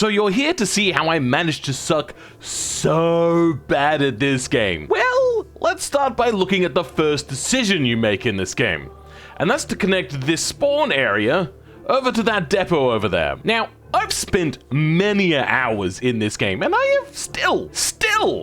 So you're here to see how I managed to suck so bad at this game. Well, let's start by looking at the first decision you make in this game. And that's to connect this spawn area over to that depot over there. Now, I've spent many hours in this game, and I have still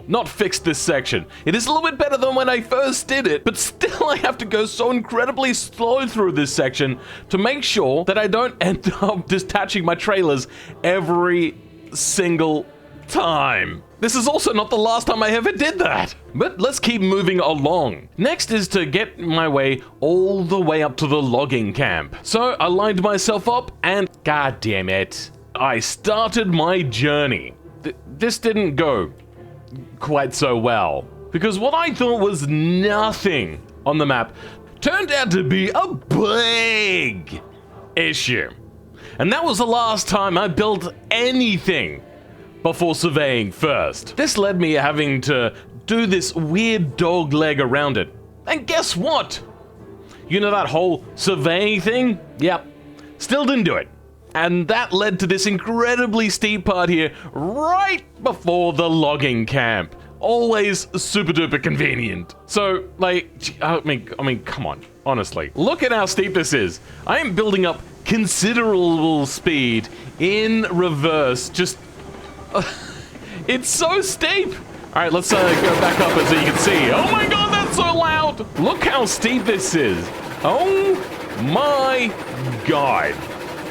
not fixed this section. It is a little bit better than when I first did it, but still I have to go so incredibly slow through this section to make sure that I don't end up detaching my trailers every single time. This is also not the last time I ever did that. But let's keep moving along. Next is to get my way all the way up to the logging camp. So I lined myself up and god damn it, I started my journey. This didn't go quite so well, because what I thought was nothing on the map turned out to be a big issue. And that was the last time I built anything before surveying first. This led me having to do this weird dog leg around it. And guess what? You know that whole surveying thing? Yep, still didn't do it. And that led to this incredibly steep part here right before the logging camp. Always super duper convenient. So, like, I mean, come on, honestly. Look at how steep this is. I am building up considerable speed in reverse. Just, it's so steep. All right, let's go back up so you can see. Oh my God, that's so loud. Look how steep this is. Oh my God.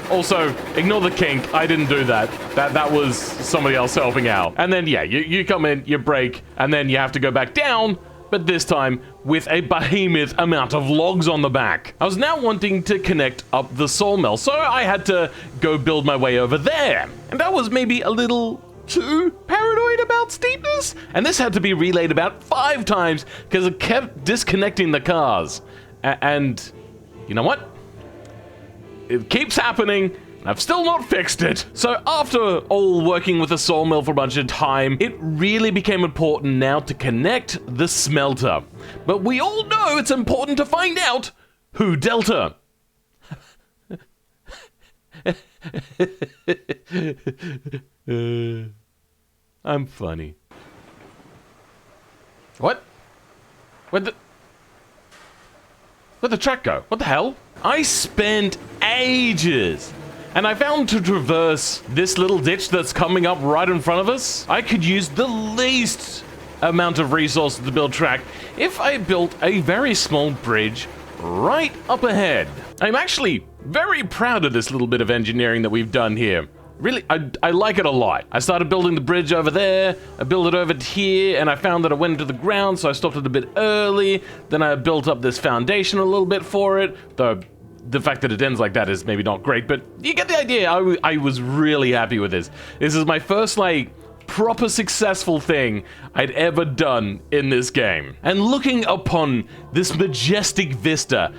Also, ignore the kink. I didn't do that. That was somebody else helping out. And then, yeah, you come in, you brake, and then you have to go back down, but this time with a behemoth amount of logs on the back. I was now wanting to connect up the sawmill, so I had to go build my way over there. And I was maybe a little too paranoid about steepness, and this had to be relayed about 5 times because it kept disconnecting the cars. And you know what? It keeps happening, and I've still not fixed it. So after all working with the sawmill for a bunch of time, it really became important now to connect the smelter. But we all know it's important to find out who Delta. I'm funny. What? Where'd the track go? What the hell? I spent ages, and I found to traverse this little ditch that's coming up right in front of us, I could use the least amount of resources to build track if I built a very small bridge right up ahead. I'm actually very proud of this little bit of engineering that we've done here. Really, I like it a lot. I started building the bridge over there, I built it over here, and I found that it went into the ground, so I stopped it a bit early. Then I built up this foundation a little bit for it, though the fact that it ends like that is maybe not great, but you get the idea. I was really happy with this. This is my first, like, proper successful thing I'd ever done in this game. And looking upon this majestic vista,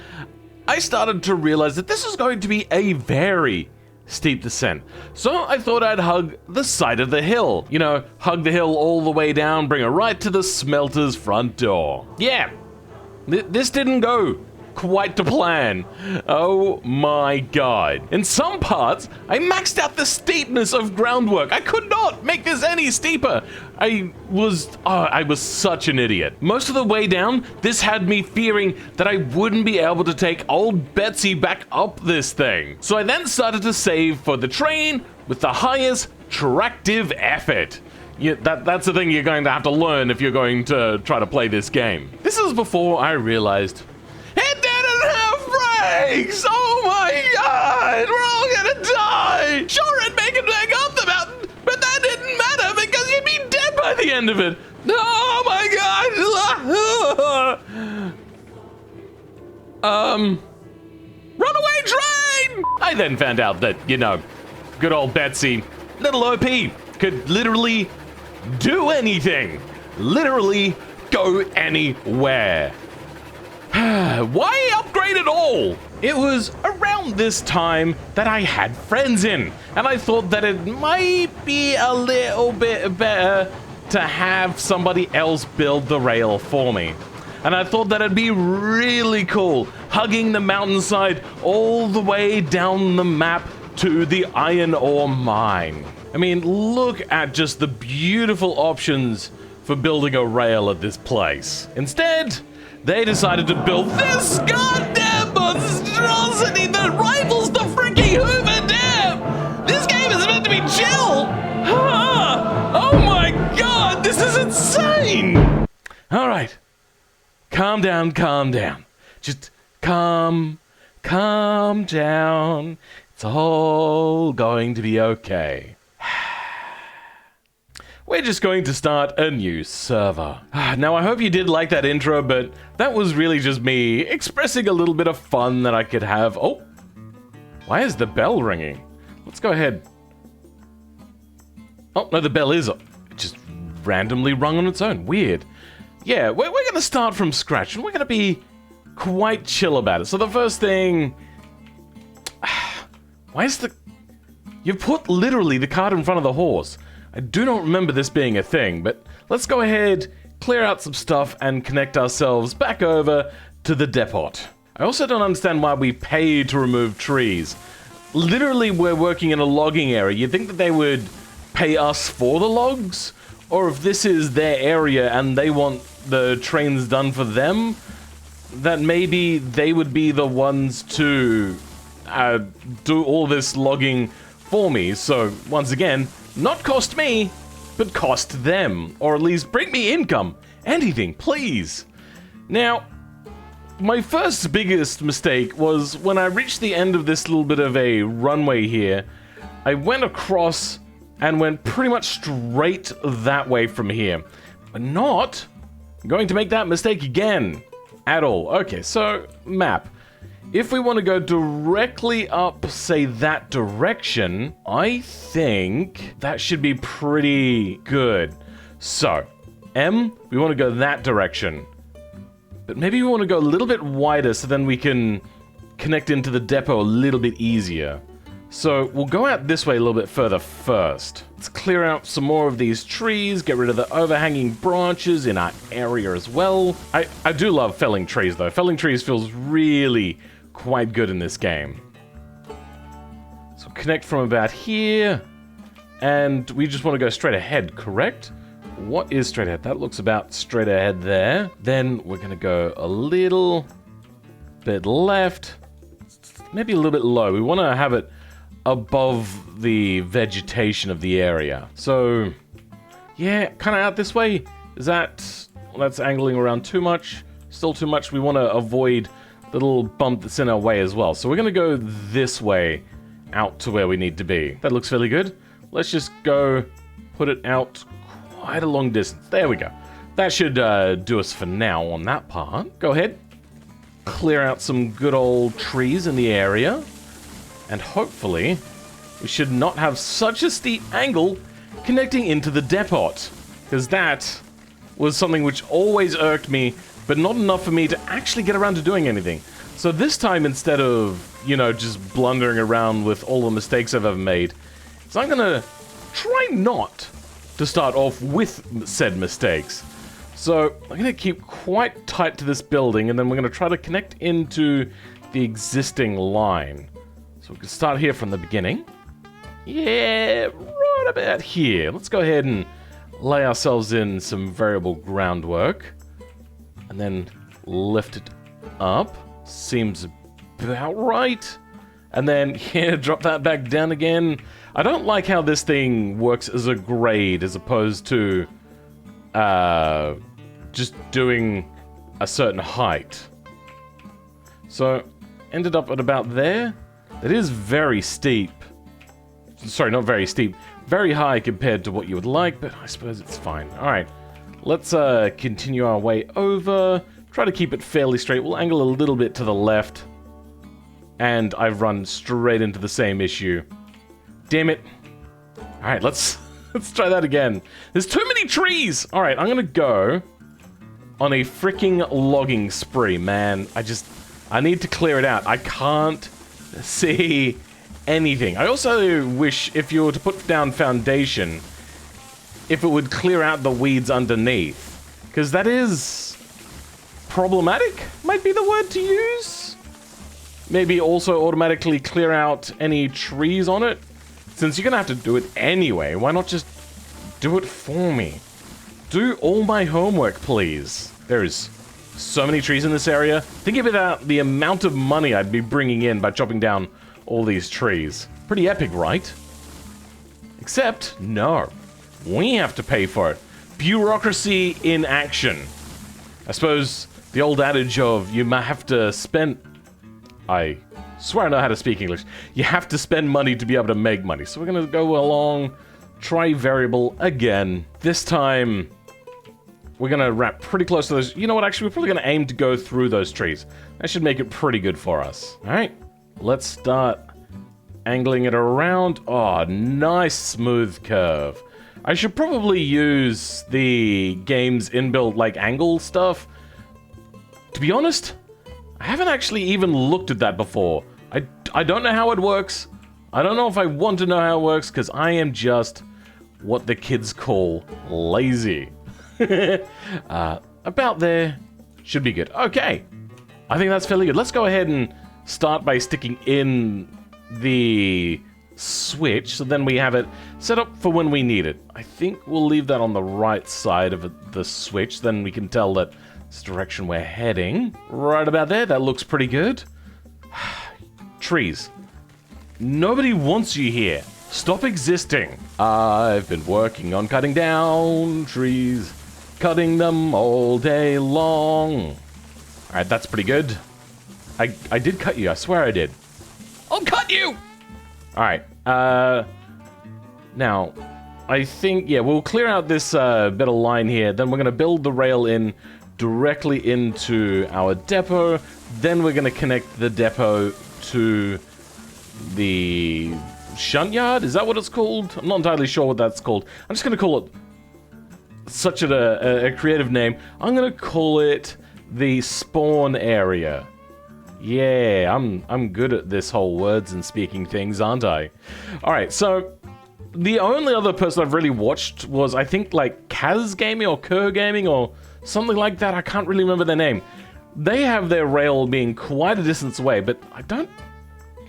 I started to realize that this is going to be a very steep descent. So I thought I'd hug the side of the hill. You know, hug the hill all the way down, bring it right to the smelter's front door. Yeah, this didn't go quite to plan. Oh my God. In some parts, I maxed out the steepness of groundwork. I could not make this any steeper. I was such an idiot. Most of the way down, this had me fearing that I wouldn't be able to take old Betsy back up this thing. So I then started to save for the train with the highest tractive effort. Yeah, that's the thing you're going to have to learn if you're going to try to play this game. This is before I realized it didn't have brakes! Oh my God! We're all gonna die! Sure, it'd make it back up the mountain, but that didn't matter because you'd be dead by the end of it! Oh my God! Runaway train! I then found out that, you know, good old Betsy, little OP, could literally do anything. Literally go anywhere. Why upgrade at all? It was around this time that I had friends in, and I thought that it might be a little bit better to have somebody else build the rail for me. And I thought that it'd be really cool hugging the mountainside all the way down the map to the iron ore mine. I mean, look at just the beautiful options for building a rail at this place. Instead, they decided to build this goddamn monstrosity that rivals the freaking Hoover Dam! This game is meant to be chill! Oh my god, this is insane! Alright. Calm down, calm down. Just calm down. It's all going to be okay. We're just going to start a new server. Now, I hope you did like that intro, but that was really just me expressing a little bit of fun that I could have. Oh, why is the bell ringing? Let's go ahead. Oh, no, the bell is up. It just randomly rung on its own. Weird. Yeah, we're going to start from scratch, and we're going to be quite chill about it. So the first thing... Why is the... You put literally the cart in front of the horse. I do not remember this being a thing, but let's go ahead, clear out some stuff, and connect ourselves back over to the depot. I also don't understand why we pay to remove trees. Literally, we're working in a logging area. You'd think that they would pay us for the logs? Or if this is their area and they want the trains done for them, that maybe they would be the ones to do all this logging for me. So, once again, not cost me, but cost them. Or at least bring me income. Anything, please. Now, my first biggest mistake was when I reached the end of this little bit of a runway here, I went across and went pretty much straight that way from here. But not going to make that mistake again at all. Okay, so map. If we want to go directly up, say, that direction, I think that should be pretty good. So, M, we want to go that direction. But maybe we want to go a little bit wider so then we can connect into the depot a little bit easier. So, we'll go out this way a little bit further first. Let's clear out some more of these trees, get rid of the overhanging branches in our area as well. I do love felling trees, though. Felling trees feels really quite good in this game. So connect from about here, and we just want to go straight ahead, correct? What is straight ahead? That looks about straight ahead there. Then we're going to go a little bit left, maybe a little bit low. We want to have it above the vegetation of the area. So, yeah, kind of out this way. Is that... Well, that's angling around too much. Still too much. We want to avoid the little bump that's in our way as well. So we're going to go this way out to where we need to be. That looks fairly good. Let's just go put it out quite a long distance. There we go. That should do us for now on that part. Go ahead. Clear out some good old trees in the area. And hopefully, we should not have such a steep angle connecting into the depot. Because that was something which always irked me, but not enough for me to actually get around to doing anything. So this time, instead of, you know, just blundering around with all the mistakes I've ever made, so I'm gonna try not to start off with said mistakes. So I'm gonna keep quite tight to this building, and then we're gonna try to connect into the existing line. So we can start here from the beginning. Yeah, right about here. Let's go ahead and lay ourselves in some variable groundwork. And then lift it up. Seems about right. And then, yeah, drop that back down again. I don't like how this thing works as a grade as opposed to just doing a certain height. So, ended up at about there. It is very steep. Sorry, not very steep. Very high compared to what you would like, but I suppose it's fine. Alright. Let's continue our way over. Try to keep it fairly straight. We'll angle a little bit to the left. And I've run straight into the same issue. Damn it. Alright, let's try that again. There's too many trees! Alright, I'm gonna go on a freaking logging spree, man. I need to clear it out. I can't see anything. I also wish if you were to put down foundation, if it would clear out the weeds underneath. Because that is problematic, might be the word to use. Maybe also automatically clear out any trees on it. since you're gonna have to do it anyway, why not just do it for me? Do all my homework, please. There's so many trees in this area. Think about the amount of money I'd be bringing in by chopping down all these trees. Pretty epic, right? Except, no. We have to pay for it. Bureaucracy in action. I suppose the old adage of you might have to spend... I swear I know how to speak English. You have to spend money to be able to make money. So we're going to go along, try variable again. This time, we're going to wrap pretty close to those. You know what, actually, we're probably going to aim to go through those trees. That should make it pretty good for us. All right, let's start angling it around. Oh, nice smooth curve. I should probably use the game's inbuilt, like, angle stuff. To be honest, I haven't actually even looked at that before. I don't know how it works. I don't know if I want to know how it works, because I am just what the kids call lazy. About there. Should be good. Okay. I think that's fairly good. Let's go ahead and start by sticking in the switch, so then we have it set up for when we need it. I think we'll leave that on the right side of the switch, then we can tell that it's the direction we're heading. Right about there, that looks pretty good. Trees. Nobody wants you here. Stop existing. I've been working on cutting down trees, cutting them all day long. Alright, that's pretty good. I did cut you, I swear I did. I'll cut you! Alright, now, I think, yeah, we'll clear out this bit of line here, then we're going to build the rail in directly into our depot, then we're going to connect the depot to the shunt yard? Is that what it's called? I'm not entirely sure what that's called. I'm just going to call it such a creative name. I'm going to call it the spawn area. Yeah, I'm good at this whole words and speaking things, aren't I? Alright, so the only other person I've really watched was, I think, like, Kaz Gaming or Kerr Gaming or something like that. I can't really remember their name. They have their rail being quite a distance away, but I don't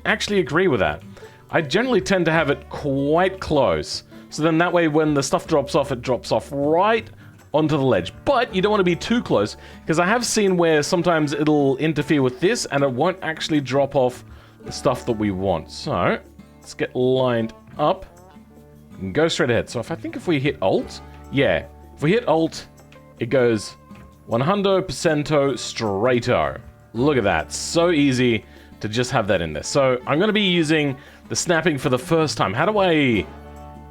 actually agree with that. I generally tend to have it quite close, so then that way when the stuff drops off, it drops off right onto the ledge. But you don't want to be too close, because I have seen where sometimes it'll interfere with this and it won't actually drop off the stuff that we want. So let's get lined up and go straight ahead. So if we hit Alt, yeah, if we hit Alt, it goes 100% straighto. Look at that, so easy to just have that in there. So I'm going to be using the snapping for the first time. How do I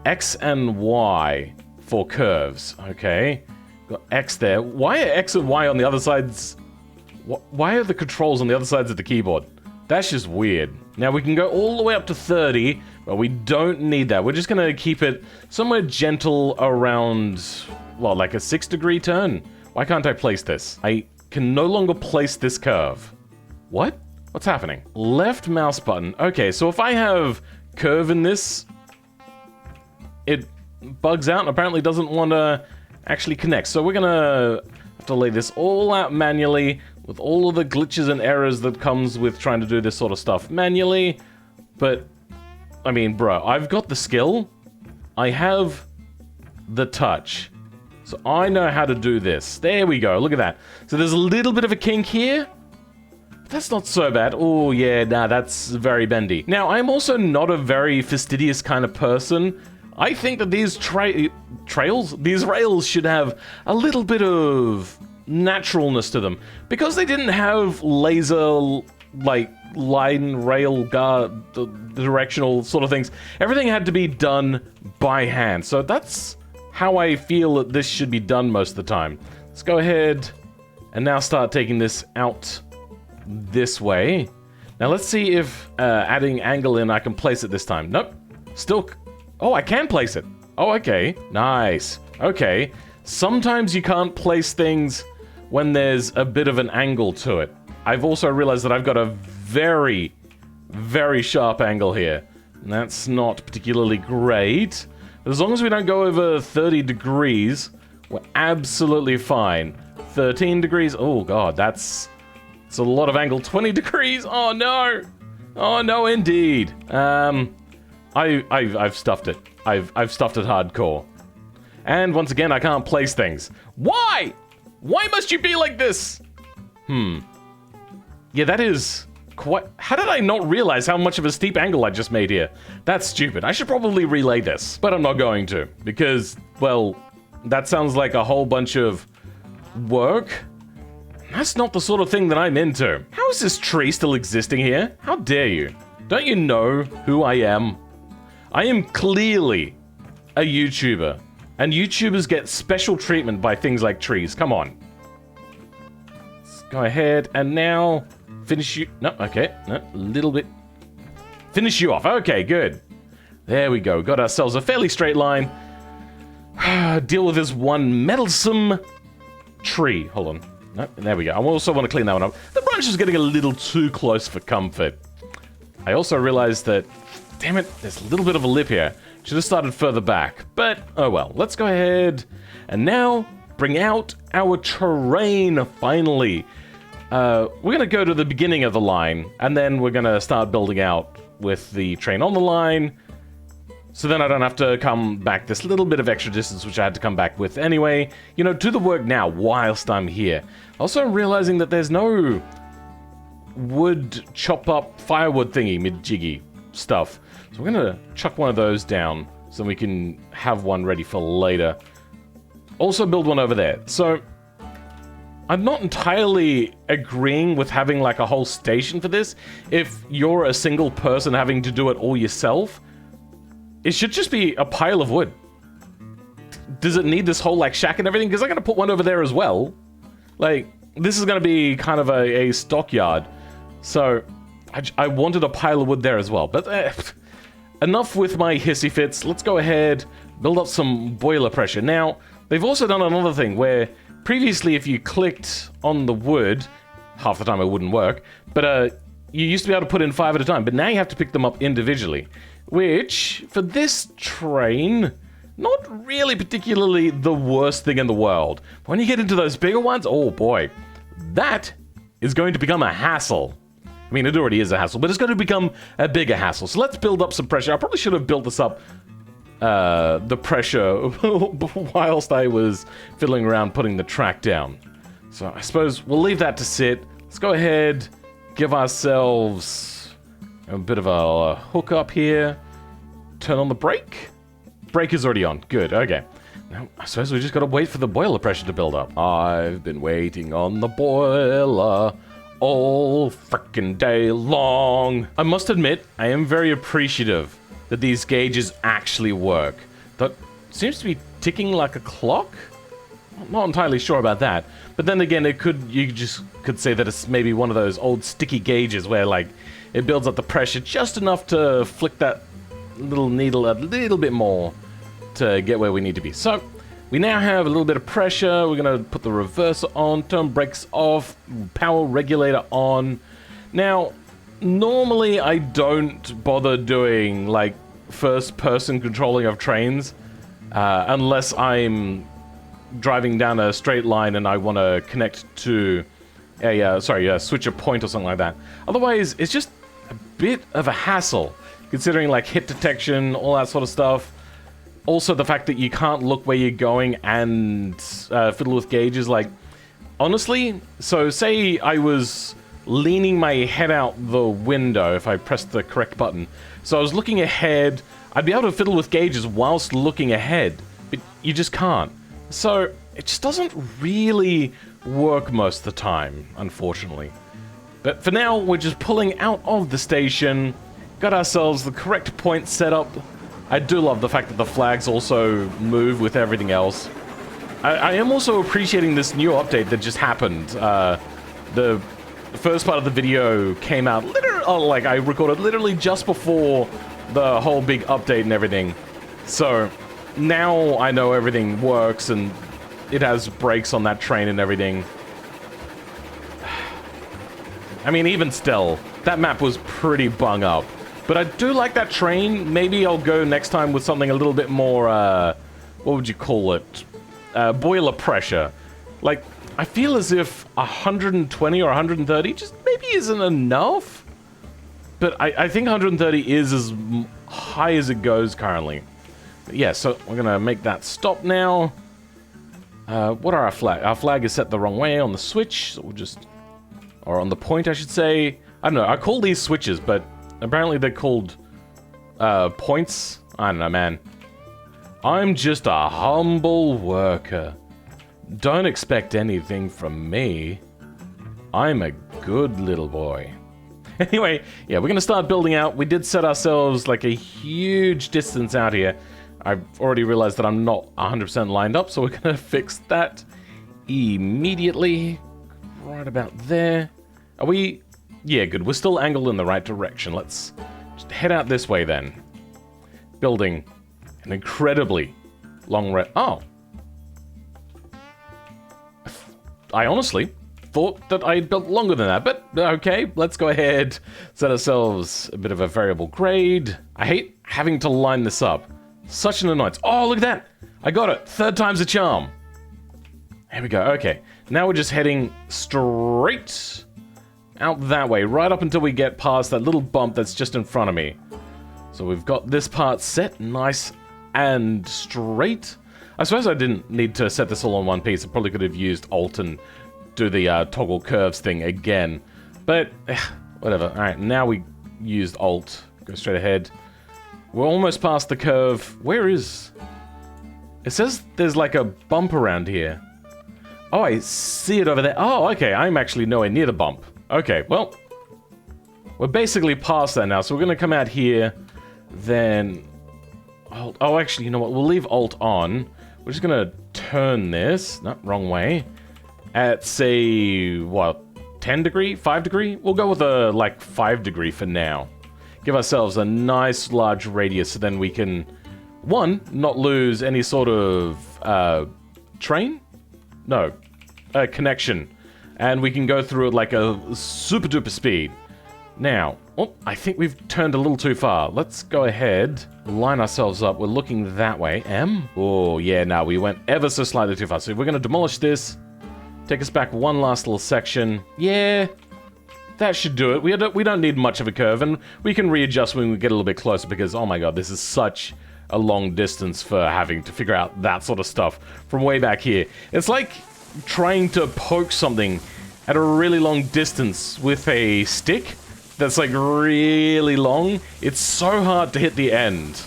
X and Y for curves? Okay, got X there. Why are X and Y on the other sides? Why are the controls on the other sides of the keyboard? That's just weird. Now we can go all the way up to 30, but we don't need that. We're just gonna keep it somewhere gentle around, well, like a 6-degree turn. Why can't I place this? I can no longer place this curve. What? What's happening? Left mouse button. Okay, so if I have curve in this, it bugs out and apparently doesn't want to actually connect. So we're gonna have to lay this all out manually with all of the glitches and errors that comes with trying to do this sort of stuff manually. But, I mean, bro, I've got the skill. I have the touch. So I know how to do this. There we go, look at that. So there's a little bit of a kink here. That's not so bad. Oh, yeah, nah, that's very bendy. Now, I'm also not a very fastidious kind of person. I think that these these rails should have a little bit of naturalness to them. Because they didn't have laser, like, line, rail, guard, directional sort of things. Everything had to be done by hand. So that's how I feel that this should be done most of the time. Let's go ahead and now start taking this out this way. Now let's see if adding angle in, I can place it this time. Nope. Still... Oh, I can place it. Oh, okay. Nice. Okay. Sometimes you can't place things when there's a bit of an angle to it. I've also realized that I've got a very, very sharp angle here. And that's not particularly great. But as long as we don't go over 30 degrees, we're absolutely fine. 13 degrees. Oh, God, that's a lot of angle. 20 degrees. Oh, no. Oh, no, indeed. I've stuffed it. I've stuffed it hardcore. And once again, I can't place things. Why? Why must you be like this? Yeah, that is quite... How did I not realize how much of a steep angle I just made here? That's stupid. I should probably relay this, but I'm not going to. Because, well, that sounds like a whole bunch of work. That's not the sort of thing that I'm into. How is this tree still existing here? How dare you? Don't you know who I am? I am clearly a YouTuber. And YouTubers get special treatment by things like trees. Come on. Let's go ahead and now finish you... No, okay. No, a little bit. Finish you off. Okay, good. There we go. Got ourselves a fairly straight line. Deal with this one meddlesome tree. Hold on. No, there we go. I also want to clean that one up. The branch is getting a little too close for comfort. I also realized that... Damn it, there's a little bit of a lip here. Should have started further back, but oh well. Let's go ahead and now bring out our terrain, finally. We're going to go to the beginning of the line, and then we're going to start building out with the train on the line, so then I don't have to come back this little bit of extra distance, which I had to come back with anyway. You know, do the work now whilst I'm here. Also, I'm realizing that there's no wood chop up firewood thingy, mid-jiggy stuff. So we're gonna chuck one of those down so we can have one ready for later. Also build one over there. So I'm not entirely agreeing with having like a whole station for this. If you're a single person having to do it all yourself, it should just be a pile of wood. Does it need this whole like shack and everything? Because I'm gonna put one over there as well. Like, this is gonna be kind of a stockyard. So I wanted a pile of wood there as well. But enough with my hissy fits. Let's go ahead, build up some boiler pressure. Now, they've also done another thing where previously if you clicked on the wood, half the time it wouldn't work, but you used to be able to put in 5 at a time, but now you have to pick them up individually. Which, for this train, not really particularly the worst thing in the world. But when you get into those bigger ones, oh boy, that is going to become a hassle. I mean, it already is a hassle, but it's going to become a bigger hassle. So let's build up some pressure. I probably should have built this up, the pressure, whilst I was fiddling around putting the track down. So I suppose we'll leave that to sit. Let's go ahead, give ourselves a bit of a hook up here. Turn on the brake. Brake is already on. Good, okay. Now, I suppose we just got to wait for the boiler pressure to build up. I've been waiting on the boiler all frickin' day long. I must admit, I am very appreciative that these gauges actually work. That seems to be ticking like a clock? I'm not entirely sure about that. But then again, you just could say that it's maybe one of those old sticky gauges where like it builds up the pressure just enough to flick that little needle a little bit more to get where we need to be. So we now have a little bit of pressure. We're going to put the reverser on, turn brakes off, power regulator on. Now, normally I don't bother doing like first-person controlling of trains unless I'm driving down a straight line and I want to connect to a switcher point or something like that. Otherwise, it's just a bit of a hassle, considering like hit detection, all that sort of stuff. Also, the fact that you can't look where you're going and fiddle with gauges, like, honestly, so say I was leaning my head out the window if I pressed the correct button. So I was looking ahead, I'd be able to fiddle with gauges whilst looking ahead, but you just can't. So it just doesn't really work most of the time, unfortunately. But for now, we're just pulling out of the station, got ourselves the correct point set up. I do love the fact that the flags also move with everything else. I am also appreciating this new update that just happened. The first part of the video came out like I recorded literally just before the whole big update and everything. So now I know everything works and it has brakes on that train and everything. I mean, even still, that map was pretty bung up. But I do like that train. Maybe I'll go next time with something a little bit more, what would you call it? Boiler pressure. Like, I feel as if 120 or 130 just maybe isn't enough. But I think 130 is as high as it goes currently. But yeah, so we're going to make that stop now. What are our flag? Our flag is set the wrong way on the switch, so we'll just... Or on the point, I should say. I don't know, I call these switches, but apparently they're called points. I don't know, man. I'm just a humble worker. Don't expect anything from me. I'm a good little boy. Anyway, yeah, we're going to start building out. We did set ourselves like a huge distance out here. I've already realized that I'm not 100% lined up, so we're going to fix that immediately. Right about there. Are we... Yeah, good. We're still angled in the right direction. Let's just head out this way then. Building an incredibly long Oh. I honestly thought that I had built longer than that, but okay, let's go ahead, set ourselves a bit of a variable grade. I hate having to line this up. Such an annoyance. Oh, look at that! I got it! 3rd time's a charm. Here we go, okay. Now we're just heading straight out that way, right up until we get past that little bump that's just in front of me. So we've got this part set, nice and straight. I suppose I didn't need to set this all in one piece. I probably could have used Alt and do the toggle curves thing again. But, whatever. Alright, now we used Alt. Go straight ahead. We're almost past the curve. Where is... It says there's like a bump around here. Oh, I see it over there. Oh, okay, I'm actually nowhere near the bump. Okay, well... We're basically past that now, so we're gonna come out here, then... Alt. Oh, actually, you know what? We'll leave Alt on. We're just gonna turn this... No, wrong way. At, say, what, 10 degree? 5 degree? We'll go with a, like, 5 degree for now. Give ourselves a nice large radius so then we can, one, not lose any sort of, train? No, connection. And we can go through it like a super duper speed. Now, oh, I think we've turned a little too far. Let's go ahead, line ourselves up. We're looking that way. M? Oh, yeah, no, we went ever so slightly too far. So we're going to demolish this. Take us back one last little section. Yeah, that should do it. We don't need much of a curve, and we can readjust when we get a little bit closer because, oh my god, this is such a long distance for having to figure out that sort of stuff from way back here. It's like trying to poke something at a really long distance with a stick that's like really long. It's so hard to hit the end.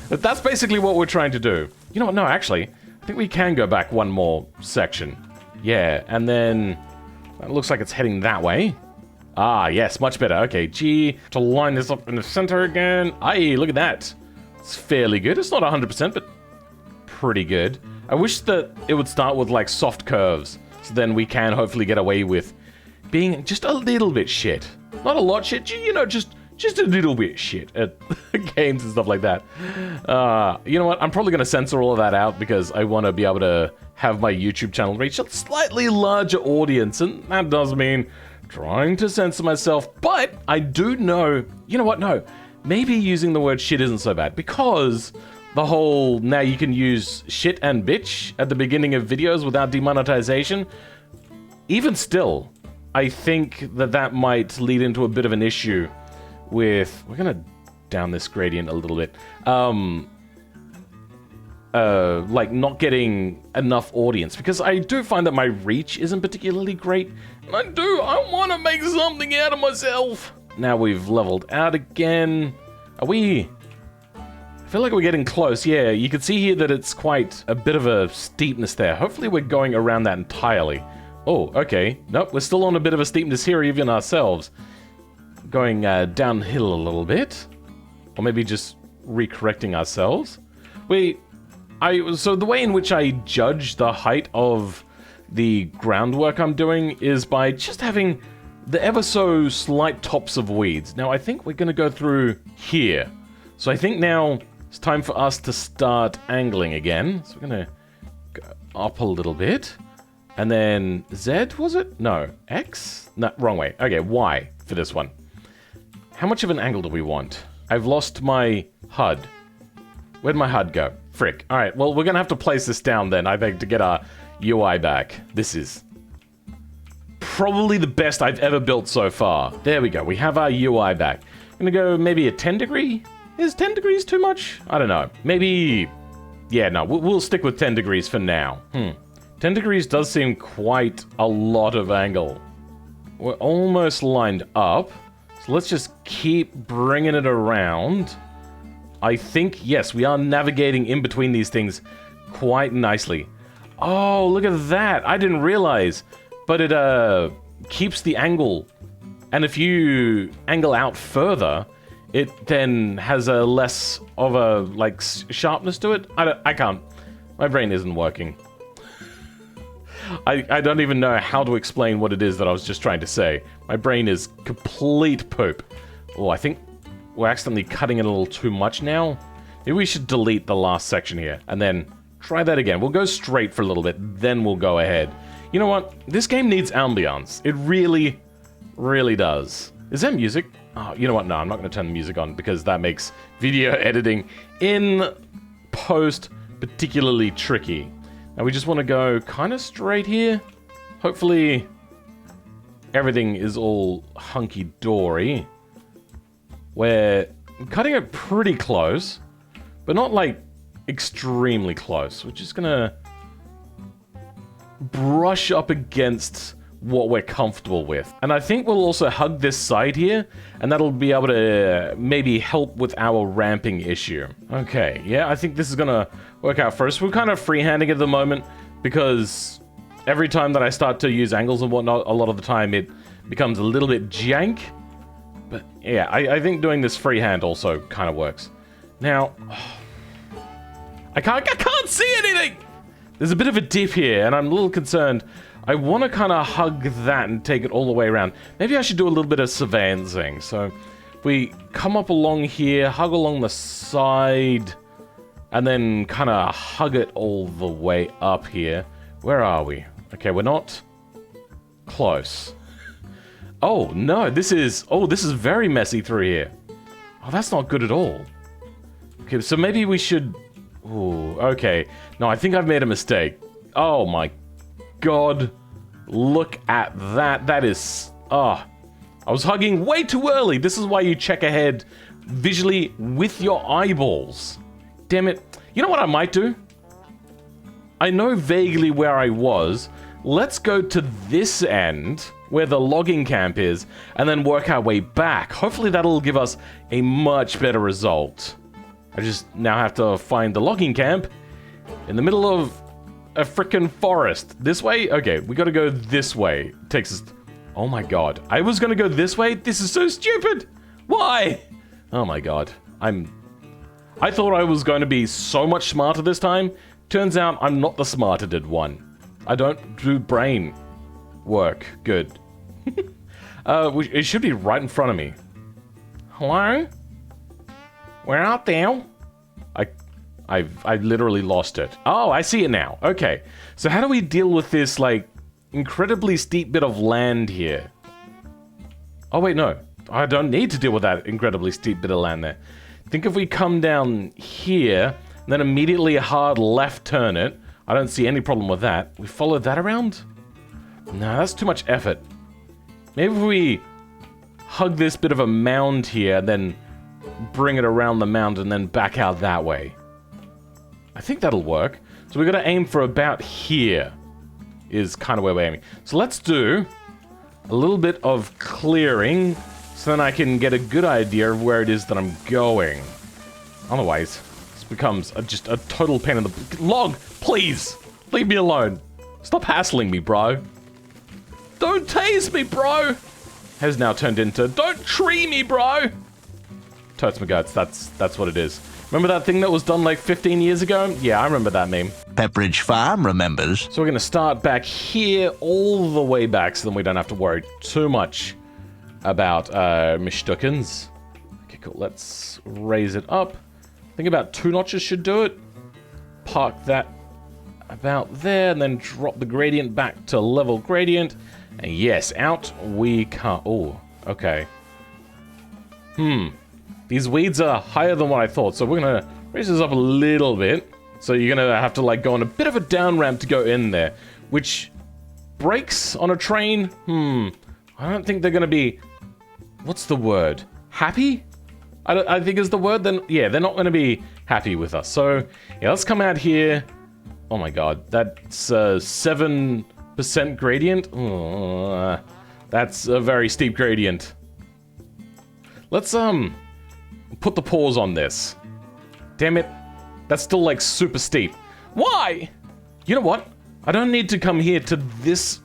But that's basically what we're trying to do. You know what? No, actually, I think we can go back one more section. Yeah, and then it looks like it's heading that way. Ah, yes, much better. Okay, G, to line this up in the center again. Aye, look at that. It's fairly good. It's not 100%, but pretty good. I wish that it would start with, like, soft curves, so then we can hopefully get away with being just a little bit shit. Not a lot shit, you know, just a little bit shit at games and stuff like that. You know what? I'm probably going to censor all of that out because I want to be able to have my YouTube channel reach a slightly larger audience, and that does mean trying to censor myself, but I do know, you know what, no, maybe using the word shit isn't so bad, because the whole, now you can use shit and bitch at the beginning of videos without demonetization, even still, I think that that might lead into a bit of an issue with, we're gonna down this gradient a little bit, like not getting enough audience, because I do find that my reach isn't particularly great, and I want to make something out of myself. Now we've leveled out again. Are we... I feel like we're getting close. Yeah, you can see here that it's quite a bit of a steepness there. Hopefully we're going around that entirely. Oh, okay. Nope, we're still on a bit of a steepness here even ourselves. Going downhill a little bit. Or maybe just recorrecting ourselves. So the way in which I judge the height of the groundwork I'm doing is by just having the ever so slight tops of weeds. Now I think we're going to go through here. So I think now it's time for us to start angling again. So we're going to go up a little bit. And then Z, was it? No. X? No, wrong way. Okay, Y for this one. How much of an angle do we want? I've lost my HUD. Where'd my HUD go? Frick. Alright, well, we're gonna have to place this down then, I think, to get our UI back. This is probably the best I've ever built so far. There we go, we have our UI back. I'm gonna go maybe a 10 degree. Is 10 degrees too much? I don't know. Maybe, yeah, no, we'll stick with 10 degrees for now. 10 degrees does seem quite a lot of angle. We're almost lined up. So let's just keep bringing it around. I think, yes, we are navigating in between these things quite nicely. Oh, look at that. I didn't realize. But it keeps the angle. And if you angle out further, it then has a less of a, like, sharpness to it. I can't. My brain isn't working. I don't even know how to explain what it is that I was just trying to say. My brain is complete poop. Oh, I think we're accidentally cutting it a little too much now. Maybe we should delete the last section here and then try that again. We'll go straight for a little bit, then we'll go ahead. You know what? This game needs ambiance. It really, really does. Is that music? Oh, you know what? No, I'm not going to turn the music on because that makes video editing in post particularly tricky. Now we just want to go kind of straight here. Hopefully everything is all hunky-dory. We're cutting it pretty close, but not like extremely close. We're just gonna brush up against what we're comfortable with. And I think we'll also hug this side here, and that'll be able to maybe help with our ramping issue. Okay, yeah, I think this is gonna work out for us. We're kind of freehanding at the moment because every time that I start to use angles and whatnot, a lot of the time it becomes a little bit jank. But yeah, I think doing this freehand also kind of works. Now, I can't see anything! There's a bit of a dip here, and I'm a little concerned. I want to kind of hug that and take it all the way around. Maybe I should do a little bit of surveying. So, if we come up along here, hug along the side, and then kind of hug it all the way up here. Where are we? Okay, we're not close. Oh, no, this is very messy through here. Oh, that's not good at all. Okay, so maybe we should... Ooh, okay. No, I think I've made a mistake. Oh my god. Look at that. That is... I was hugging way too early. This is why you check ahead visually with your eyeballs. Damn it. You know what I might do? I know vaguely where I was. Let's go to this end, where the logging camp is, and then work our way back. Hopefully that'll give us a much better result. I just now have to find the logging camp in the middle of a frickin' forest. This way? Okay, we gotta go this way. It takes us... Oh my god. I was gonna go this way? This is so stupid! Why? Oh my god. I thought I was going to be so much smarter this time. Turns out I'm not the smarter one. I don't do brain work good. It should be right in front of me. Hello? We're out there. I literally lost it. Oh, I see it now. Okay. So how do we deal with this, like, incredibly steep bit of land here? Oh, wait, no. I don't need to deal with that incredibly steep bit of land there. Think if we come down here, and then immediately a hard left turn it. I don't see any problem with that. We follow that around? No, that's too much effort. Maybe if we hug this bit of a mound here, and then bring it around the mound and then back out that way. I think that'll work. So we're gonna aim for about here, is kind of where we're aiming. So let's do a little bit of clearing so then I can get a good idea of where it is that I'm going. Otherwise, this becomes just a total pain in the... Log, please! Leave me alone. Stop hassling me, bro. Don't tase me, bro! Has now turned into, don't tree me, bro! Totes my guts, that's what it is. Remember that thing that was done like 15 years ago? Yeah, I remember that meme. Pepperidge Farm remembers. So we're gonna start back here, all the way back, so then we don't have to worry too much about Mishtukins. Okay, cool, let's raise it up. I think about 2 notches should do it. Park that about there, and then drop the gradient back to level gradient. And yes, out we come. Oh, okay. These weeds are higher than what I thought, so we're gonna raise this up a little bit. So you're gonna have to like go on a bit of a down ramp to go in there, which brakes on a train. I don't think they're gonna be, what's the word? happy? I think is the word. Then yeah, they're not going to be happy with us. So yeah, let's come out here. Oh my god, that's 7% gradient. Oh, that's a very steep gradient. Let's put the pause on this. Damn it, that's still like super steep. Why? You know what? I don't need to come here to this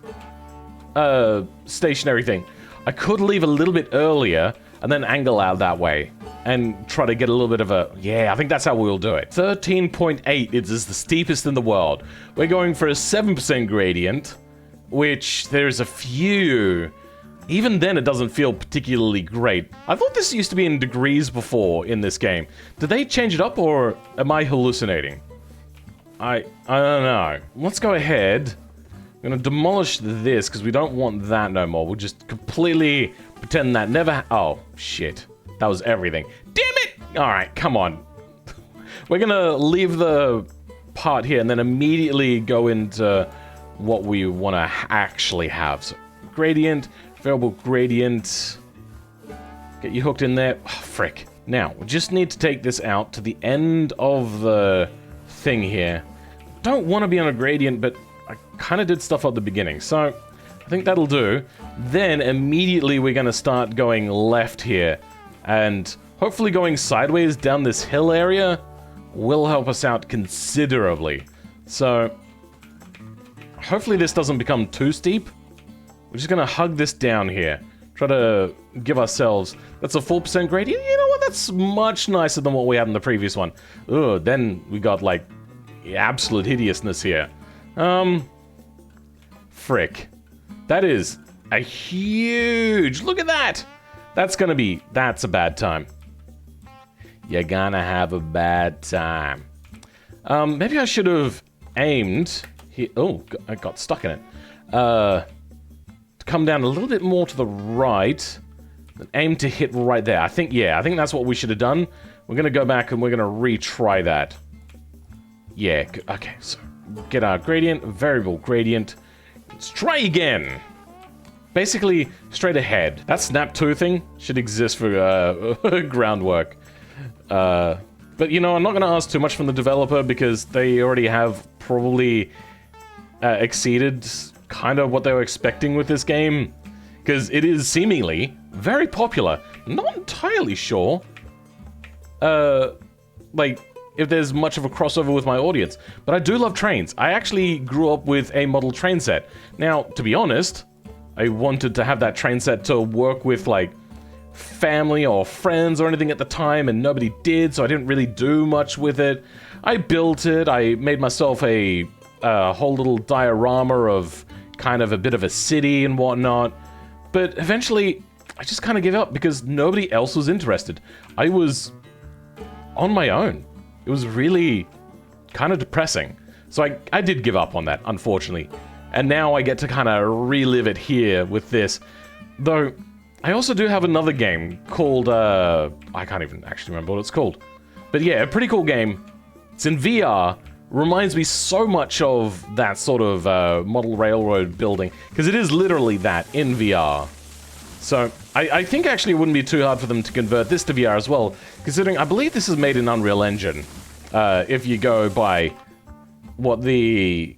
stationary thing. I could leave a little bit earlier and then angle out that way and try to get a little bit of a... Yeah, I think that's how we'll do it. 13.8 is the steepest in the world. We're going for a 7% gradient, which there's a few... Even then, it doesn't feel particularly great. I thought this used to be in degrees before in this game. Did they change it up, or am I hallucinating? I don't know. Let's go ahead. I'm gonna demolish this, because we don't want that no more. We'll just completely pretend that never... Oh, shit. That was everything. Damn it! Alright, come on. We're gonna leave the part here, and then immediately go into what we want to actually have. So, gradient, variable gradient. Get you hooked in there. Oh, frick. Now, we just need to take this out to the end of the thing here. Don't want to be on a gradient, but I kind of did stuff at the beginning, so I think that'll do. Then, immediately we're going to start going left here, and hopefully going sideways down this hill area will help us out considerably. So, hopefully this doesn't become too steep. We're just going to hug this down here. Try to give ourselves... That's a 4% gradient? You know what? That's much nicer than what we had in the previous one. Ugh, then we got, like, absolute hideousness here. Frick. That is a huge... Look at that! That's gonna be... That's a bad time. You're gonna have a bad time. Maybe I should have aimed... Here. Oh, I got stuck in it. To come down a little bit more to the right. And aim to hit right there. I think that's what we should have done. We're gonna go back and we're gonna retry that. Yeah, okay, so get our gradient, variable gradient. Let's try again. Basically, straight ahead. That snap 2 thing should exist for groundwork. But you know, I'm not going to ask too much from the developer because they already have probably exceeded kind of what they were expecting with this game. Because it is seemingly very popular. Not entirely sure. Like, if there's much of a crossover with my audience. But I do love trains. I actually grew up with a model train set. Now, to be honest, I wanted to have that train set to work with, like, family or friends or anything at the time, and nobody did, so I didn't really do much with it. I built it, I made myself a whole little diorama of kind of a bit of a city and whatnot. But eventually, I just kind of gave up because nobody else was interested. I was on my own. It was really kind of depressing. So I did give up on that, unfortunately. And now I get to kind of relive it here with this. Though, I also do have another game called, I can't even actually remember what it's called. But yeah, a pretty cool game. It's in VR. Reminds me so much of that sort of model railroad building. Because it is literally that in VR. So, I think actually it wouldn't be too hard for them to convert this to VR as well, considering I believe this is made in Unreal Engine, if you go by what the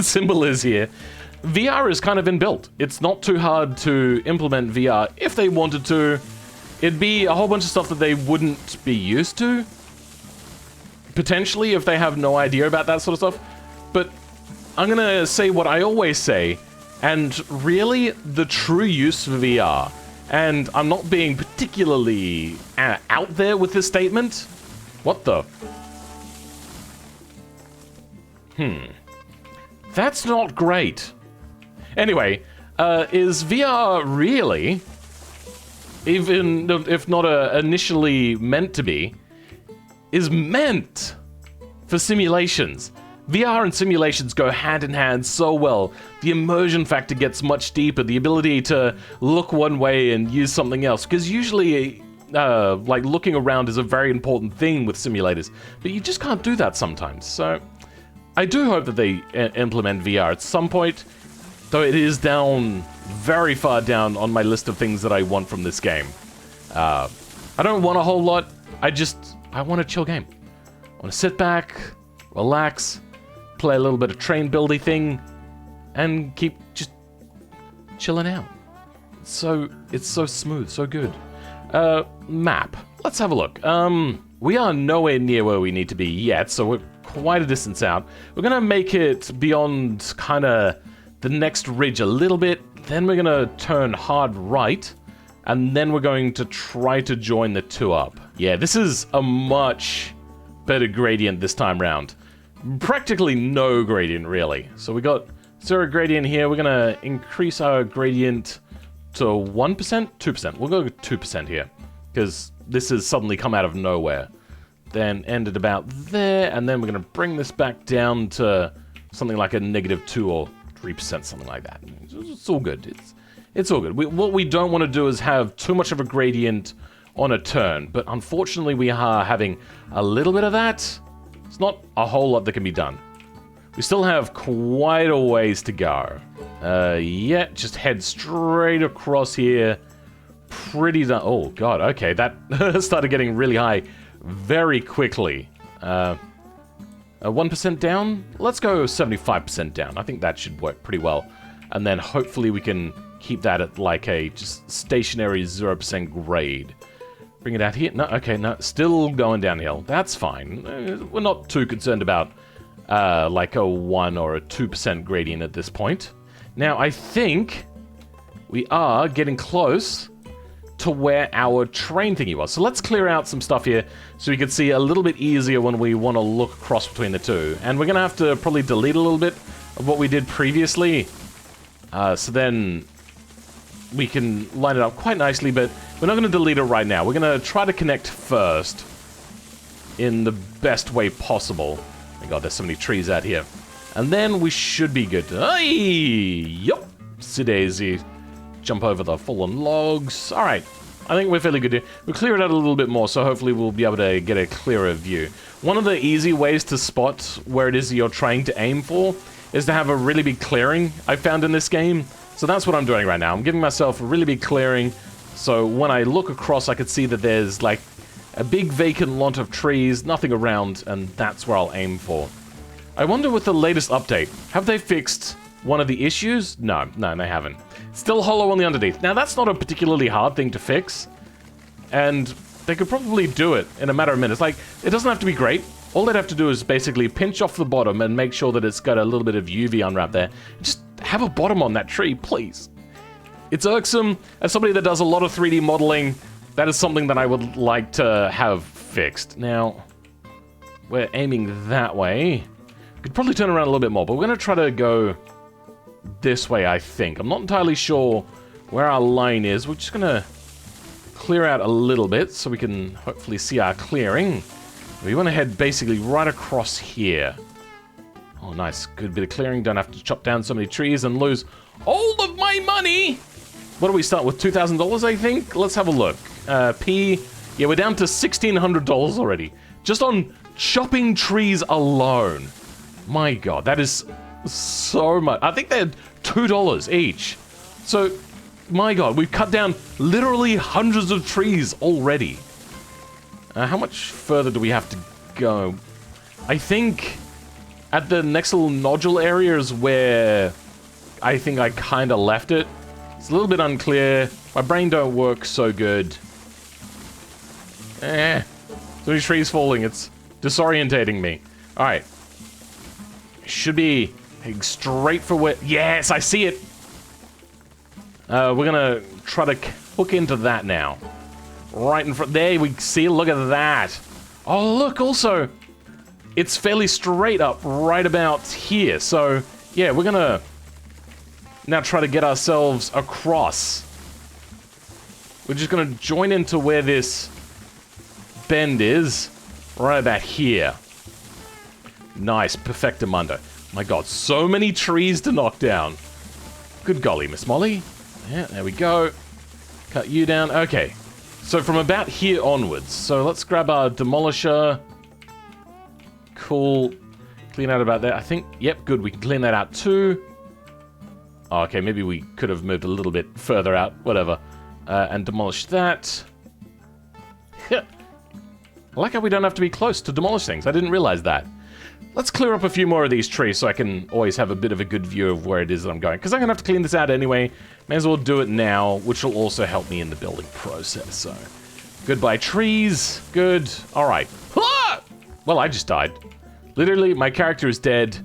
symbol is here. VR has kind of been built. It's not too hard to implement VR. If they wanted to, it'd be a whole bunch of stuff that they wouldn't be used to, potentially, if they have no idea about that sort of stuff. But I'm gonna say what I always say, and really, the true use of VR, and I'm not being particularly out there with this statement. What the? That's not great. Anyway, is VR really, even if not initially meant to be, is meant for simulations? VR and simulations go hand in hand so well. The immersion factor gets much deeper, the ability to look one way and use something else, because usually, like, looking around is a very important thing with simulators, but you just can't do that sometimes, so I do hope that they implement VR at some point, though it is down, very far down on my list of things that I want from this game. I don't want a whole lot. I want a chill game. I want to sit back, relax, play a little bit of train buildy thing, and keep just chilling out. It's so smooth, so good. Map. Let's have a look. We are nowhere near where we need to be yet, so we're quite a distance out. We're gonna make it beyond kind of the next ridge a little bit, then we're gonna turn hard right, and then we're going to try to join the two up. Yeah, this is a much better gradient this time round. Practically no gradient, really. So we got 0 gradient here. We're gonna increase our gradient to 1%? 2%. We'll go with 2% here, because this has suddenly come out of nowhere. Then ended about there, and then we're gonna bring this back down to something like a -2 or 3%, something like that. It's all good. It's all good. What we don't want to do is have too much of a gradient on a turn, but unfortunately we are having a little bit of that. It's not a whole lot that can be done. We still have quite a ways to go. Yeah, just head straight across here. Pretty done. Oh god, okay, that started getting really high very quickly. 1% down? Let's go 75% down. I think that should work pretty well. And then hopefully we can keep that at like a just stationary 0% grade. Bring it out here. No, okay, no, still going downhill. That's fine. We're not too concerned about like a 1 or a 2% gradient at this point. Now, I think we are getting close to where our train thingy was. So let's clear out some stuff here so we can see a little bit easier when we want to look across between the two. And we're going to have to probably delete a little bit of what we did previously. So then we can line it up quite nicely, but we're not going to delete it right now. We're going to try to connect first in the best way possible. Oh my god, there's so many trees out here. And then we should be good. Hey! Yup! Daisy. Jump over the fallen logs. Alright, I think we're fairly good here. We'll clear it out a little bit more, so hopefully we'll be able to get a clearer view. One of the easy ways to spot where it is you're trying to aim for is to have a really big clearing, I found in this game. So that's what I'm doing right now. I'm giving myself a really big clearing, so when I look across I could see that there's like a big vacant lot of trees, nothing around, and that's where I'll aim for. I wonder with the latest update, have they fixed one of the issues? No, they haven't. Still hollow on the underneath. Now, that's not a particularly hard thing to fix, and they could probably do it in a matter of minutes. Like, it doesn't have to be great. All they'd have to do is basically pinch off the bottom and make sure that it's got a little bit of UV unwrap there. Just have a bottom on that tree, please. It's irksome. As somebody that does a lot of 3D modeling, that is something that I would like to have fixed. Now, we're aiming that way. Could probably turn around a little bit more, but we're going to try to go this way, I think. I'm not entirely sure where our line is. We're just going to clear out a little bit so we can hopefully see our clearing. We want to head basically right across here. Oh, nice. Good bit of clearing. Don't have to chop down so many trees and lose all of my money. What do we start with? $2,000, I think? Let's have a look. P. Yeah, we're down to $1,600 already. Just on chopping trees alone. My god, that is so much. I think they're $2 each. So, my god, we've cut down literally hundreds of trees already. How much further do we have to go? I think at the next little nodule area is where I think I kind of left it. It's a little bit unclear. My brain don't work so good. So many trees falling. It's disorientating me. Alright. Should be heading straight for where... Yes, I see it! We're gonna try to hook into that now. Right in front. There we see. Look at that. Oh, look, also, it's fairly straight up right about here. So, yeah, we're gonna now try to get ourselves across. We're just gonna join into where this bend is. Right about here. Nice. Perfectamundo. My god, so many trees to knock down. Good golly, Miss Molly. Yeah, there we go. Cut you down. Okay. So from about here onwards. So let's grab our demolisher. Cool. Clean out about there. I think, yep, good. We can clean that out too. Oh, okay, maybe we could have moved a little bit further out. Whatever. And demolish that. I like how we don't have to be close to demolish things. I didn't realize that. Let's clear up a few more of these trees so I can always have a bit of a good view of where it is that I'm going. Because I'm going to have to clean this out anyway. May as well do it now, which will also help me in the building process. So, goodbye trees. Good. All right. Ah! Well, I just died. Literally, my character is dead.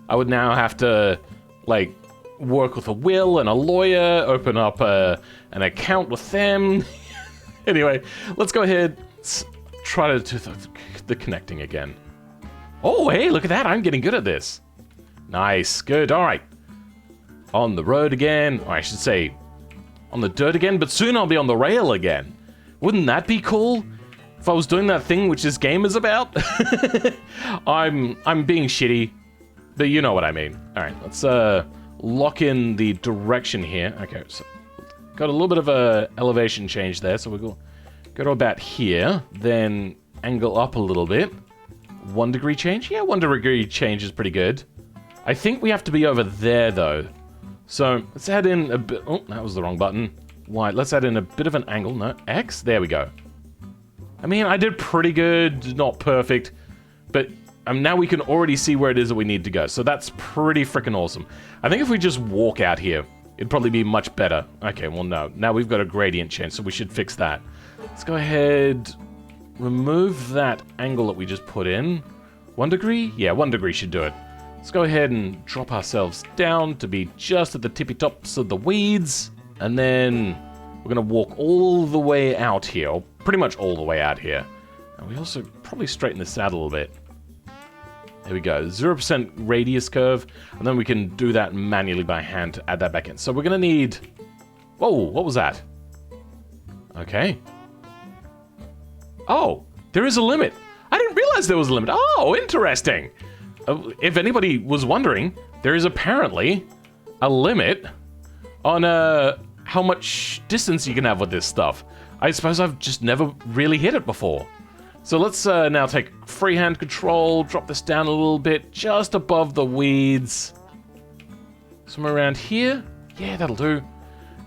I would now have to, like, work with a will and a lawyer, open up an account with them. Anyway, let's go ahead, try to do the connecting again. Oh, hey, look at that. I'm getting good at this. Nice. Good. All right. On the road again. Or I should say on the dirt again, but soon I'll be on the rail again. Wouldn't that be cool? If I was doing that thing which this game is about? I'm being shitty, but you know what I mean. All right, let's lock in the direction here. Okay, so got a little bit of a elevation change there, so we'll go to about here, then angle up a little bit. 1 degree change? Yeah, 1 degree change is pretty good. I think we have to be over there, though. So, let's add in a bit... Oh, that was the wrong button. Y. Let's add in a bit of an angle. No, X? There we go. I mean, I did pretty good. Not perfect. But now we can already see where it is that we need to go. So that's pretty freaking awesome. I think if we just walk out here, it'd probably be much better. Okay, well, no. Now we've got a gradient change, so we should fix that. Let's go ahead... Remove that angle that we just put in. 1 degree? Yeah, 1 degree should do it. Let's go ahead and drop ourselves down to be just at the tippy tops of the weeds. And then we're going to walk all the way out here. Or pretty much all the way out here. And we also probably straighten this out a little bit. There we go. 0% radius curve. And then we can do that manually by hand to add that back in. So we're going to need... Whoa, what was that? Okay. Oh, there is a limit. I didn't realize there was a limit. Oh, interesting. If anybody was wondering, there is apparently a limit on how much distance you can have with this stuff. I suppose I've just never really hit it before. So let's now take freehand control, drop this down a little bit, just above the weeds. Somewhere around here. Yeah, that'll do.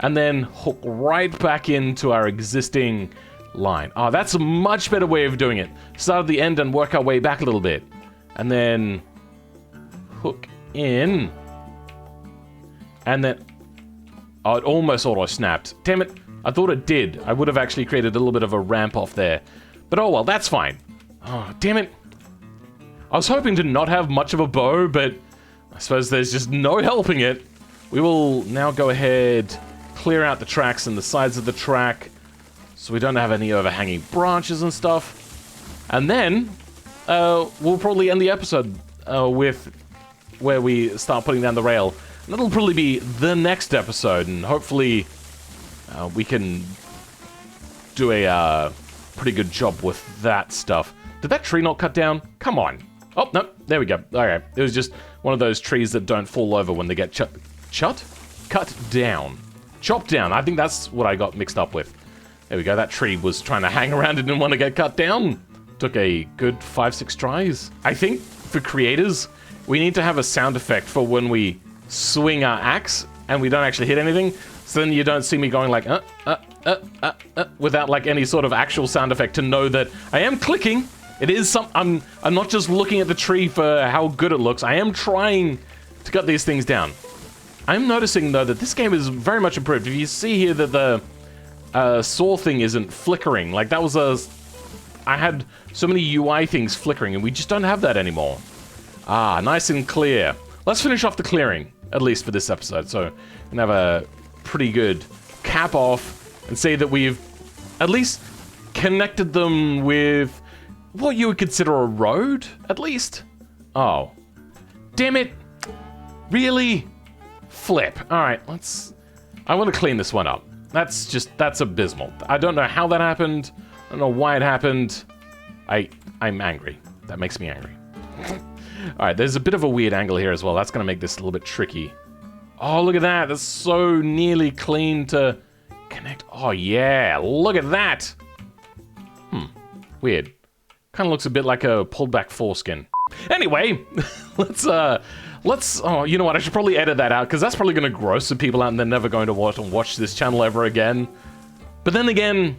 And then hook right back into our existing... line. Oh, that's a much better way of doing it. Start at the end and work our way back a little bit. And then hook in. And then... Oh, it almost auto-snapped. Damn it. I thought it did. I would have actually created a little bit of a ramp off there. But oh well, that's fine. Oh, damn it. I was hoping to not have much of a bow, but I suppose there's just no helping it. We will now go ahead, clear out the tracks and the sides of the track, so we don't have any overhanging branches and stuff. And then, we'll probably end the episode with where we start putting down the rail. And that'll probably be the next episode, and hopefully we can do a pretty good job with that stuff. Did that tree not cut down? Come on. Oh, no, there we go. Okay, it was just one of those trees that don't fall over when they get cut down. Chopped down. I think that's what I got mixed up with. There we go, that tree was trying to hang around and didn't want to get cut down. Took a good 5-6 tries. I think, for creators, we need to have a sound effect for when we swing our axe and we don't actually hit anything, so then you don't see me going like, without like any sort of actual sound effect to know that I am clicking. It is I'm not just looking at the tree for how good it looks. I am trying to cut these things down. I'm noticing, though, that this game is very much improved. If you see here that the saw thing isn't flickering. Like, that was I had so many UI things flickering, and we just don't have that anymore. Ah, nice and clear. Let's finish off the clearing, at least for this episode, so we can have a pretty good cap off and say that we've at least connected them with what you would consider a road, at least. Oh. Damn it. Really? Flip. Alright, I want to clean this one up. That's abysmal. I don't know how that happened. I don't know why it happened. I'm angry. That makes me angry. Alright, there's a bit of a weird angle here as well. That's going to make this a little bit tricky. Oh, look at that. That's so nearly clean to connect. Oh, yeah. Look at that. Weird. Kind of looks a bit like a pulled back foreskin. Anyway, let's, oh, you know what? I should probably edit that out, because that's probably going to gross some people out and they're never going to watch this channel ever again. But then again,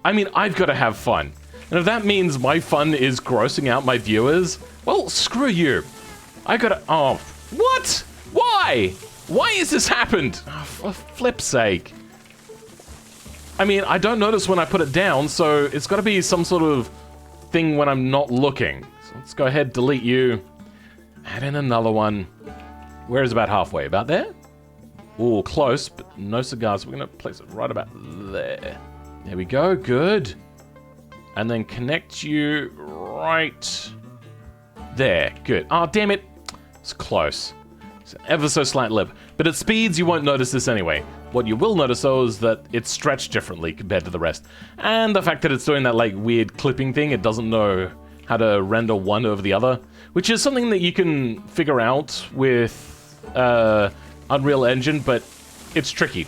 I mean, I've got to have fun. And if that means my fun is grossing out my viewers, well, screw you. I gotta... Oh, what? Why? Why has this happened? Oh, for flip's sake. I mean, I don't notice when I put it down, so it's gotta be some sort of thing when I'm not looking. So let's go ahead, delete you. Add in another one. Where is about halfway? About there? Ooh, close, but no cigars. We're gonna place it right about there. There we go, good. And then connect you right there. Good. Oh, damn it. It's close. It's an ever so slight lip. But at speeds, you won't notice this anyway. What you will notice, though, is that it's stretched differently compared to the rest. And the fact that it's doing that, like, weird clipping thing, it doesn't know how to render one over the other, which is something that you can figure out with Unreal Engine, but it's tricky.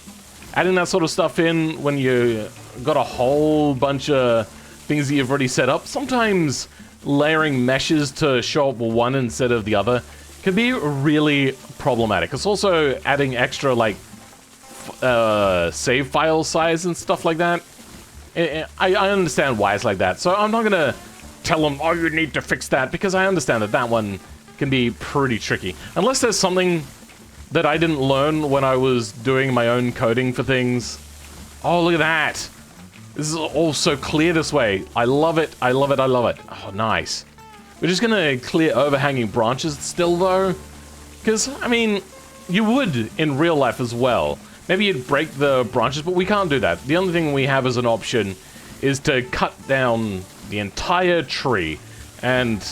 Adding that sort of stuff in when you got a whole bunch of things that you've already set up, sometimes layering meshes to show up one instead of the other can be really problematic. It's also adding extra, like, save file size and stuff like that. I understand why it's like that, so I'm not gonna tell them, oh, you need to fix that, because I understand that that one can be pretty tricky. Unless there's something that I didn't learn when I was doing my own coding for things. Oh, look at that. This is all so clear this way. I love it, I love it, I love it. Oh, nice. We're just gonna clear overhanging branches still, though. Because, I mean, you would in real life as well. Maybe you'd break the branches, but we can't do that. The only thing we have as an option is to cut down the entire tree. And,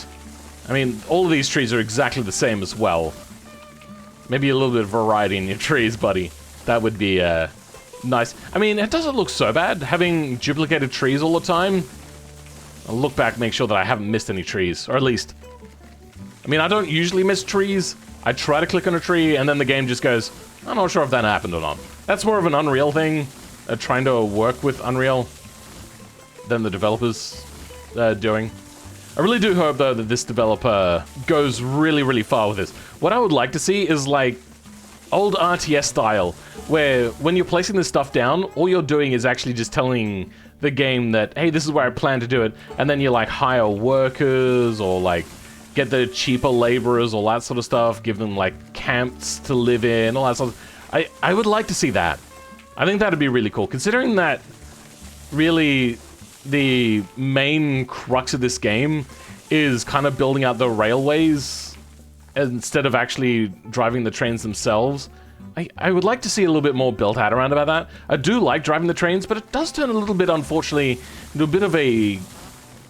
I mean, all of these trees are exactly the same as well. Maybe a little bit of variety in your trees, buddy. That would be, nice. I mean, it doesn't look so bad, having duplicated trees all the time. I'll look back, make sure that I haven't missed any trees, or at least... I mean, I don't usually miss trees. I try to click on a tree, and then the game just goes, I'm not sure if that happened or not. That's more of an Unreal thing, trying to work with Unreal, than the developers doing. I really do hope, though, that this developer goes really, really far with this. What I would like to see is, like, old RTS style, where when you're placing this stuff down, all you're doing is actually just telling the game that, hey, this is where I plan to do it, and then you, like, hire workers, or, like, get the cheaper laborers, all that sort of stuff, give them, like, camps to live in, all that sort of... I would like to see that. I think that'd be really cool, considering that, really, the main crux of this game is kind of building out the railways instead of actually driving the trains themselves. I would like to see a little bit more built out around about that. I do like driving the trains, but it does turn a little bit, unfortunately, into a bit of a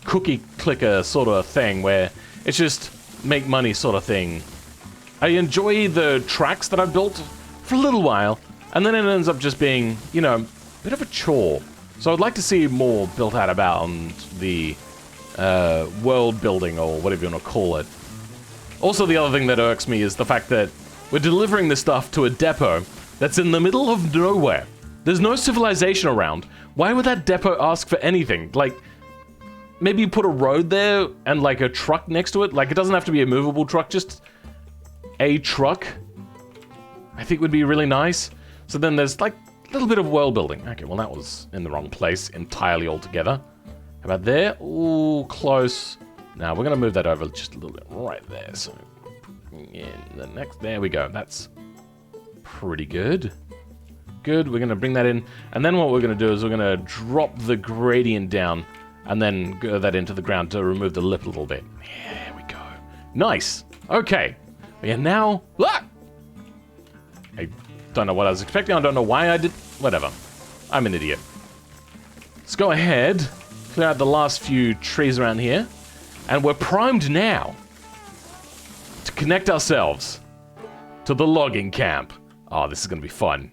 cookie clicker sort of thing, where it's just make money sort of thing. I enjoy the tracks that I've built for a little while, and then it ends up just being, you know, a bit of a chore. So I'd like to see more built out about the world building, or whatever you want to call it. Also, the other thing that irks me is the fact that we're delivering this stuff to a depot that's in the middle of nowhere. There's no civilization around. Why would that depot ask for anything? Like, maybe you put a road there and, like, a truck next to it? Like, it doesn't have to be a movable truck, just a truck, I think would be really nice. So then there's, like, a little bit of world building. Okay, well, that was in the wrong place entirely altogether. How about there? Ooh, close. Now, we're going to move that over just a little bit right there. So, in the next... There we go. That's pretty good. Good. We're going to bring that in. And then what we're going to do is we're going to drop the gradient down and then go that into the ground to remove the lip a little bit. There we go. Nice. Okay. We are now... Ah! I don't know what I was expecting. I don't know why I did... Whatever. I'm an idiot. Let's go ahead, clear out the last few trees around here, and we're primed now to connect ourselves to the logging camp. Oh, this is going to be fun.